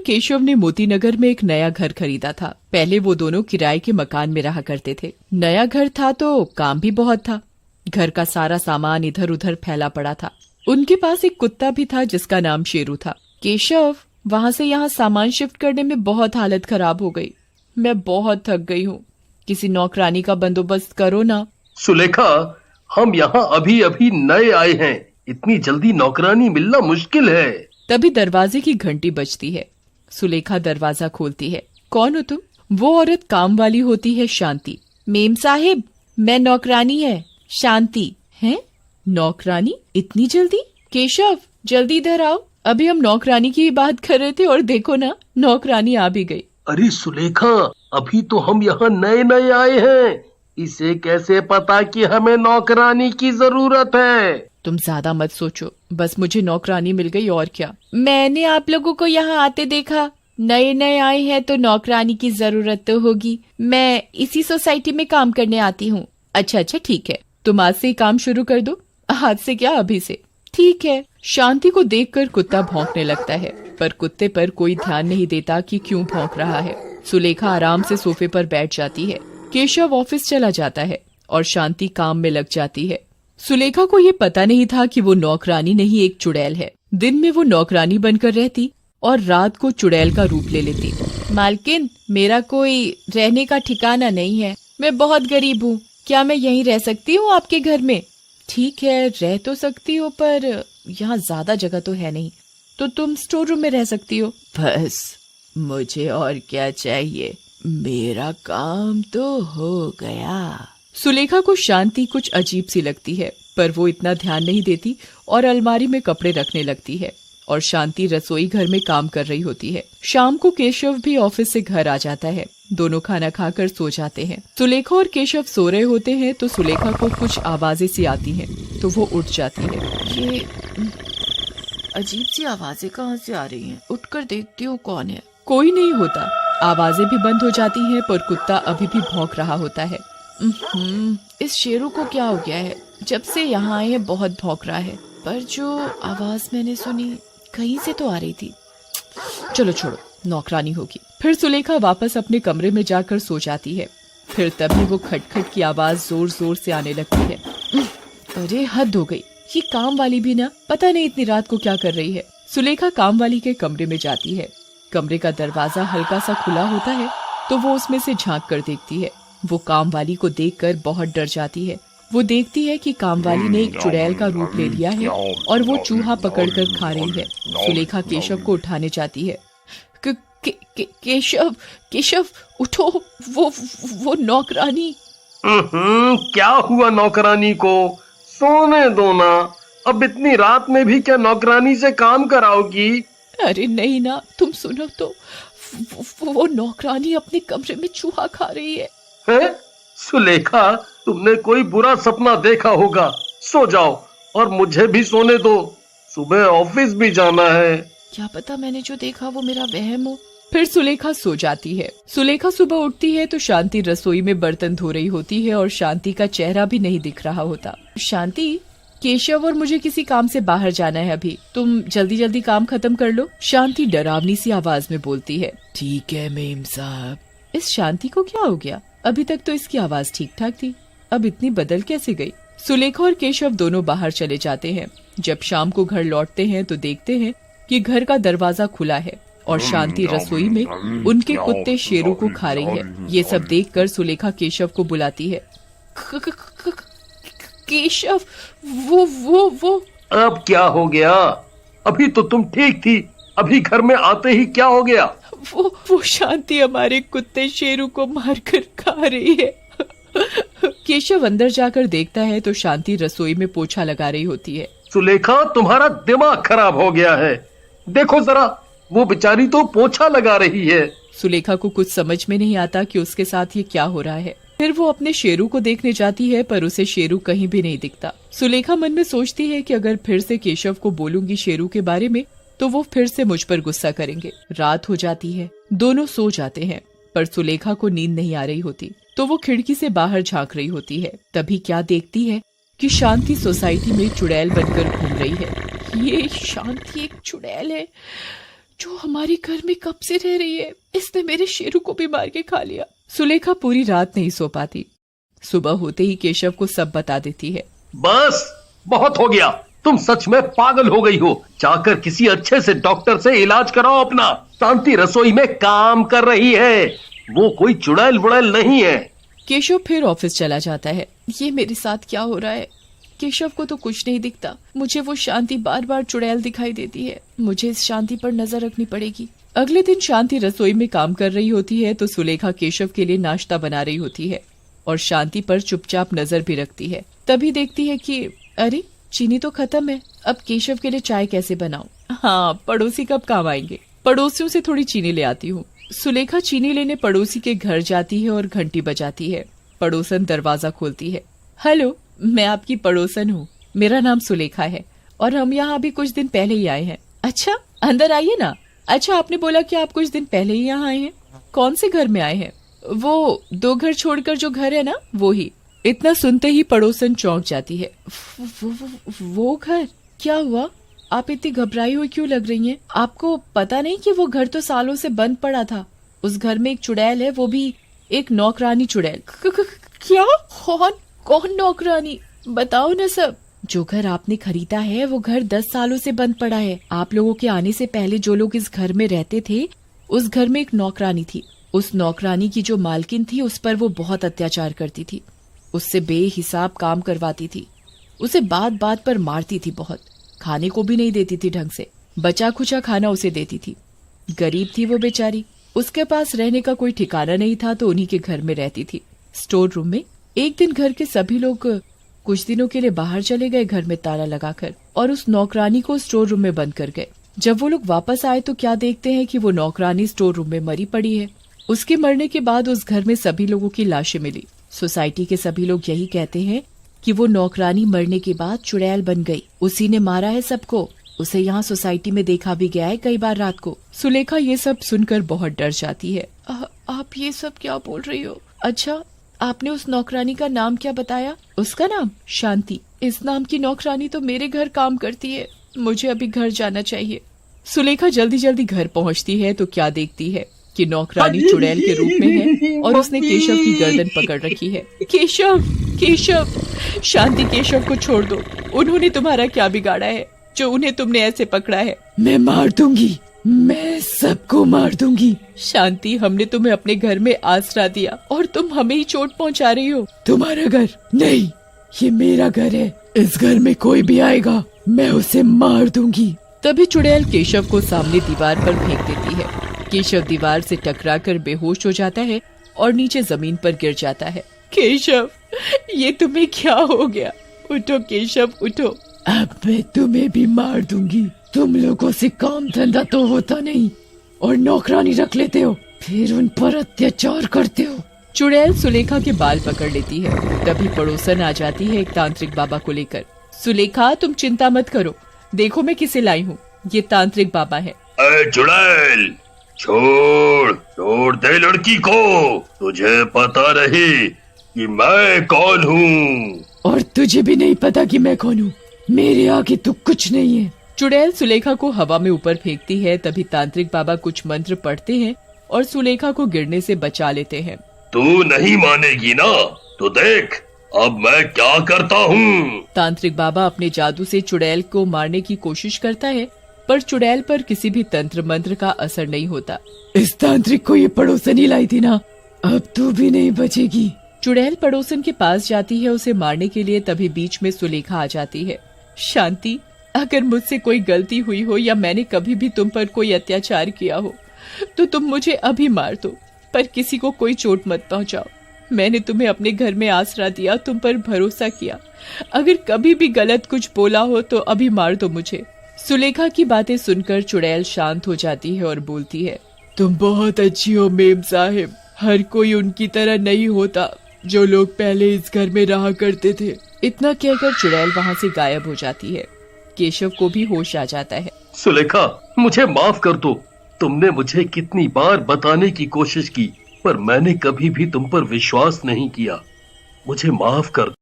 केशव ने मोतीनगर में एक नया घर खरीदा था। पहले वो दोनों किराए के मकान में रहा करते थे। नया घर था तो काम भी बहुत था। घर का सारा सामान इधर उधर फैला पड़ा था। उनके पास एक कुत्ता भी था जिसका नाम शेरू था। केशव, वहाँ से यहाँ सामान शिफ्ट करने में बहुत हालत खराब हो गई। मैं बहुत थक गई हूँ। किसी नौकरानी का बंदोबस्त करो ना। सुलेखा, हम यहाँ अभी अभी नए आए हैं, इतनी जल्दी नौकरानी मिलना मुश्किल है। तभी दरवाजे की घंटी बजती है। सुलेखा दरवाजा खोलती है। कौन हो तुम? वो औरत काम वाली होती है, शांति। मेम साहिब, मैं नौकरानी है, शांति। हैं? नौकरानी? इतनी जल्दी? केशव, जल्दी इधर आओ। अभी हम नौकरानी की बात कर रहे थे और देखो ना, नौकरानी आ भी गई। अरे सुलेखा, अभी तो हम यहाँ नए नए आए हैं, इसे कैसे पता कि हमें नौकरानी की जरूरत है? तुम ज्यादा मत सोचो, बस मुझे नौकरानी मिल गई और क्या। मैंने आप लोगों को यहाँ आते देखा। नए नए आए हैं तो नौकरानी की जरूरत तो होगी। मैं इसी सोसाइटी में काम करने आती हूँ। अच्छा ठीक है, तुम आज से ही काम शुरू कर दो। आज से क्या, अभी से। ठीक है। शांति को देखकर कुत्ता भौंकने लगता है, पर कुत्ते पर कोई ध्यान नहीं देता कि क्यों भौंक रहा है। सुलेखा आराम से सोफे पर बैठ जाती है। केशव ऑफिस चला जाता है और शांति काम में लग जाती है। सुलेखा को ये पता नहीं था कि वो नौकरानी नहीं, एक चुड़ैल है। दिन में वो नौकरानी बनकर रहती और रात को चुड़ैल का रूप ले लेती। मालकिन, मेरा कोई रहने का ठिकाना नहीं है। मैं बहुत गरीब हूँ। क्या मैं यहीं रह सकती हूँ आपके घर में? ठीक है, रह तो सकती हो, पर यहाँ ज्यादा जगह तो है नहीं, तो तुम स्टोर रूम में रह सकती हो। बस, मुझे और क्या चाहिए, मेरा काम तो हो गया। सुलेखा को शांति कुछ अजीब सी लगती है, पर वो इतना ध्यान नहीं देती और अलमारी में कपड़े रखने लगती है। और शांति रसोई घर में काम कर रही होती है। शाम को केशव भी ऑफिस से घर आ जाता है। दोनों खाना खाकर सो जाते हैं। सुलेखा और केशव सो रहे होते हैं तो सुलेखा को कुछ आवाजें सी आती हैं, तो वो उठ जाती है। ये अजीब सी आवाजें कहाँ से आ रही हैं? उठकर देखती हूँ कौन है। कोई नहीं होता। आवाजें भी बंद हो जाती हैं, पर कुत्ता अभी भी भौंक रहा होता है। इस शेरू को क्या हो गया है? जब से यहाँ आए हैं बहुत भौंक रहा है, पर जो आवाज मैंने सुनी कहीं से तो आ रही थी। चलो छोड़ो, नौकरानी होगी। फिर सुलेखा वापस अपने कमरे में जाकर सो जाती है। फिर तभी वो खटखट की आवाज जोर जोर से आने लगती है। अरे हद हो गई, ये काम वाली भी ना पता नहीं इतनी रात को क्या कर रही है। सुलेखा काम वाली के कमरे में जाती है। कमरे का दरवाजा हल्का सा खुला होता है, तो वो उसमें से झांक कर देखती है। वो काम वाली को देखकर बहुत डर जाती है। वो देखती है कि कामवाली ने एक चुड़ैल का रूप ले लिया है और वो चूहा पकड़कर खा रही है। सुलेखा केशव को उठाने जाती है। केशव उठो, वो नौकरानी। क्या हुआ नौकरानी को? सोने दो ना, अब इतनी रात में भी क्या नौकरानी से काम कराओगी? अरे नहीं ना, तुम सुनो तो, वो नौकरानी अपने कमरे में चूहा खा रही है। सुलेखा, तुमने कोई बुरा सपना देखा होगा। सो जाओ और मुझे भी सोने दो, सुबह ऑफिस भी जाना है। क्या पता मैंने जो देखा वो मेरा वहम हो। फिर सुलेखा सो जाती है। सुलेखा सुबह उठती है तो शांति रसोई में बर्तन धो रही होती है और शांति का चेहरा भी नहीं दिख रहा होता। शांति, केशव और मुझे किसी काम से बाहर जाना है अभी, तुम जल्दी जल्दी काम खत्म कर लो। शांति डरावनी सी आवाज में बोलती है। ठीक है मेम साहब। इस शांति को क्या हो गया? अभी तक तो इसकी आवाज ठीक ठाक थी, अब इतनी बदल कैसे गई? सुलेखा और केशव दोनों बाहर चले जाते हैं। जब शाम को घर लौटते हैं तो देखते हैं कि घर का दरवाजा खुला है और शांति रसोई में उनके कुत्ते शेरू को खा रही है। ये सब देखकर सुलेखा केशव को बुलाती है। केशव, वो अब क्या हो गया? अभी तो तुम ठीक थी, अभी घर में आते ही क्या हो गया? वो शांति हमारे कुत्ते शेरू को मारकर खा रही है। केशव अंदर जाकर देखता है तो शांति रसोई में पोछा लगा रही होती है। सुलेखा, तुम्हारा दिमाग खराब हो गया है। देखो जरा, वो बेचारी तो पोछा लगा रही है। सुलेखा को कुछ समझ में नहीं आता कि उसके साथ ये क्या हो रहा है। फिर वो अपने शेरू को देखने जाती है, पर उसे शेरू कहीं भी नहीं दिखता। सुलेखा मन में सोचती है कि अगर फिर से केशव को बोलूंगी शेरू के बारे में तो वो फिर से मुझ पर गुस्सा करेंगे। रात हो जाती है, दोनों सो जाते हैं, पर सुलेखा को नींद नहीं आ रही होती, तो वो खिड़की से बाहर झांक रही होती है। तभी क्या देखती है कि शांति सोसाइटी में चुड़ैल बनकर घूम रही है। ये शांति एक चुड़ैल है। जो हमारे घर में कब से रह रही है, इसने मेरे शेरू को भी मार के खा लिया। सुलेखा पूरी रात नहीं सो पाती। सुबह होते ही केशव को सब बता देती है। बस बहुत हो गया, तुम सच में पागल हो गई हो। जाकर किसी अच्छे से डॉक्टर से इलाज कराओ अपना। शांति रसोई में काम कर रही है, वो कोई चुड़ैल बुड़ैल नहीं है। केशव फिर ऑफिस चला जाता है। ये मेरे साथ क्या हो रहा है? केशव को तो कुछ नहीं दिखता। मुझे वो शांति बार बार चुड़ैल दिखाई देती है। मुझे इस शांति पर नजर रखनी पड़ेगी। अगले दिन शांति रसोई में काम कर रही होती है तो सुलेखा केशव के लिए नाश्ता बना रही होती है और शांति पर चुपचाप नजर भी रखती है। तभी देखती है कि अरे चीनी तो खत्म है, अब केशव के लिए चाय कैसे बनाऊं? हाँ, पड़ोसी कब काम आएंगे, पड़ोसियों से थोड़ी चीनी ले आती हूँ। सुलेखा चीनी लेने पड़ोसी के घर जाती है और घंटी बजाती है। पड़ोसन दरवाजा खोलती है। हेलो, मैं आपकी पड़ोसन हूँ। मेरा नाम सुलेखा है और हम यहाँ अभी कुछ दिन पहले ही आए हैं। अच्छा, अंदर आइए ना। अच्छा, आपने बोला कि आप कुछ दिन पहले ही यहाँ आए हैं। कौन से घर में आए हैं? वो 2 घर छोड़कर जो घर है ना, वो ही। इतना सुनते ही पड़ोसन चौंक जाती है। वो घर? क्या हुआ? आप इतनी घबराई हुई क्यों लग रही हैं? आपको पता नहीं कि वो घर तो सालों से बंद पड़ा था। उस घर में एक चुड़ैल है, वो भी एक नौकरानी चुड़ैल। क्या? कौन नौकरानी? बताओ ना सब। जो घर आपने खरीदा है वो घर 10 सालों से बंद पड़ा है। आप लोगों के आने से पहले जो लोग इस घर में रहते थे, उस घर में एक नौकरानी थी। उस नौकरानी की जो मालकिन थी, उस पर वो बहुत अत्याचार करती थी। उससे बेहिसाब काम करवाती थी। उसे बात पर मारती थी बहुत। खाने को भी नहीं देती थी ढंग से। बचा खुचा खाना उसे देती थी। गरीब थी वो बेचारी। उसके पास रहने का कोई ठिकाना नहीं था तो उन्हीं के घर में रहती थी, स्टोर रूम में। एक दिन घर के सभी लोग कुछ दिनों के लिए बाहर चले गए घर में ताला लगाकर, और उस नौकरानी को स्टोर रूम में बंद कर गए। जब वो लोग वापस आए तो क्या देखते हैं कि वो नौकरानी स्टोर रूम में मरी पड़ी है। उसके मरने के बाद उस घर में सभी लोगों की लाशें मिली। सोसाइटी के सभी लोग यही कहते हैं कि वो नौकरानी मरने के बाद चुड़ैल बन गई। उसी ने मारा है सबको। उसे यहाँ सोसाइटी में देखा भी गया है कई बार रात को। सुलेखा ये सब सुनकर बहुत डर जाती है। आप ये सब क्या बोल रही हो? अच्छा, आपने उस नौकरानी का नाम क्या बताया? उसका नाम शांति। इस नाम की नौकरानी तो मेरे घर काम करती है। मुझे अभी घर जाना चाहिए। सुलेखा जल्दी जल्दी घर पहुँचती है तो क्या देखती है कि नौकरानी चुड़ैल के रूप में है और उसने केशव की गर्दन पकड़ रखी है। केशव, शांति केशव को छोड़ दो। उन्होंने तुम्हारा क्या बिगाड़ा है जो उन्हें तुमने ऐसे पकड़ा है? मैं मार दूंगी, मैं सबको मार दूंगी। शांति, हमने तुम्हें अपने घर में आसरा दिया और तुम हमें ही चोट पहुंचा रही हो। तुम्हारा घर नहीं, ये मेरा घर है। इस घर में कोई भी आएगा मैं उसे मार दूंगी। तभी चुड़ैल केशव को सामने दीवार पर फेंक देती है। केशव दीवार से टकराकर बेहोश हो जाता है और नीचे जमीन पर गिर जाता है। केशव, ये तुम्हें क्या हो गया? उठो केशव, उठो। अब मैं तुम्हें भी मार दूंगी। तुम लोगों से काम धंधा तो होता नहीं और नौकरानी रख लेते हो, फिर उन पर अत्याचार करते हो। चुड़ैल सुलेखा के बाल पकड़ लेती है। तभी पड़ोसन आ जाती है एक तांत्रिक बाबा को लेकर। सुलेखा, तुम चिंता मत करो, देखो मैं किसे लाई हूँ। ये तांत्रिक बाबा है। चुड़ैल, छोड़ दे लड़की को। तुझे पता नहीं कि मैं कौन हूँ? और तुझे भी नहीं पता कि मैं कौन हूँ? मेरे आगे तो कुछ नहीं है। चुड़ैल सुलेखा को हवा में ऊपर फेंकती है। तभी तांत्रिक बाबा कुछ मंत्र पढ़ते हैं और सुलेखा को गिरने से बचा लेते हैं। तू नहीं मानेगी ना, तो देख अब मैं क्या करता हूँ। तांत्रिक बाबा अपने जादू से चुड़ैल को मारने की कोशिश करता है, पर चुड़ैल पर किसी भी तंत्र मंत्र का असर नहीं होता। इस तांत्रिक को ये पड़ोसन ही लाई थी ना, अब तू भी नहीं बचेगी। चुड़ैल पड़ोसन के पास जाती है उसे मारने के लिए। तभी बीच में सुलेखा आ जाती है। शांति, अगर मुझसे कोई गलती हुई हो या मैंने कभी भी तुम पर कोई अत्याचार किया हो तो तुम मुझे अभी मार दो, पर किसी को कोई चोट मत पहुंचाओ। मैंने तुम्हें अपने घर में आसरा दिया, तुम पर भरोसा किया। अगर कभी भी गलत कुछ बोला हो तो अभी मार दो मुझे। सुलेखा की बातें सुनकर चुड़ैल शांत हो जाती है और बोलती है, तुम बहुत अच्छी हो मेम साहिब। हर कोई उनकी तरह नहीं होता जो लोग पहले इस घर में रहा करते थे। इतना कहकर चुड़ैल वहाँ से गायब हो जाती है। केशव को भी होश आ जाता है। सुलेखा, मुझे माफ कर दो। तुमने मुझे कितनी बार बताने की कोशिश की, पर मैंने कभी भी तुम पर विश्वास नहीं किया। मुझे माफ कर